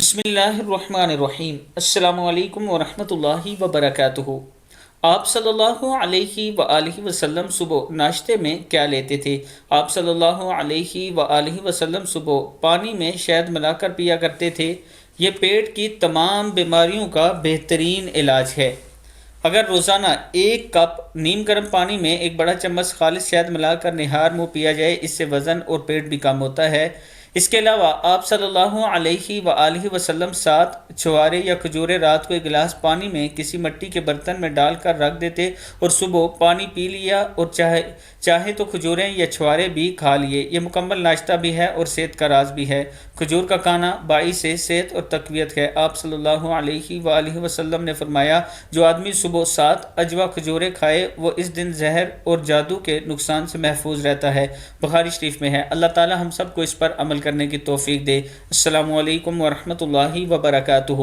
بسم اللہ الرحمن الرحیم۔ السلام علیکم ورحمۃ اللہ وبرکاتہ۔ آپ صلی اللہ علیہ وآلہ وسلم صبح ناشتے میں کیا لیتے تھے؟ آپ صلی اللہ علیہ وآلہ وسلم صبح پانی میں شہد ملا کر پیا کرتے تھے۔ یہ پیٹ کی تمام بیماریوں کا بہترین علاج ہے۔ اگر روزانہ 1 کپ نیم گرم پانی میں 1 بڑا چمچ خالص شہد ملا کر نہار منہ پیا جائے، اس سے وزن اور پیٹ بھی کم ہوتا ہے۔ اس کے علاوہ آپ صلی اللہ علیہ وآلہ وسلم 7 چھوارے یا کھجورے رات کو 1 گلاس پانی میں کسی مٹی کے برتن میں ڈال کر رکھ دیتے اور صبح پانی پی لیا، اور چاہے تو کھجوریں یا چھوارے بھی کھا لیے۔ یہ مکمل ناشتہ بھی ہے اور صحت کا راز بھی ہے۔ کھجور کا کھانا باعث صحت اور تقویت ہے۔ آپ صلی اللہ علیہ وآلہ وسلم نے فرمایا، جو آدمی صبح 7 اجوا کھجورے کھائے وہ اس دن زہر اور جادو کے نقصان سے محفوظ رہتا ہے۔ بخاری شریف میں ہے۔ اللہ تعالی ہم سب کو اس پر عمل کرنے کی توفیق دے۔ السلام علیکم ورحمۃ اللہ وبرکاتہ۔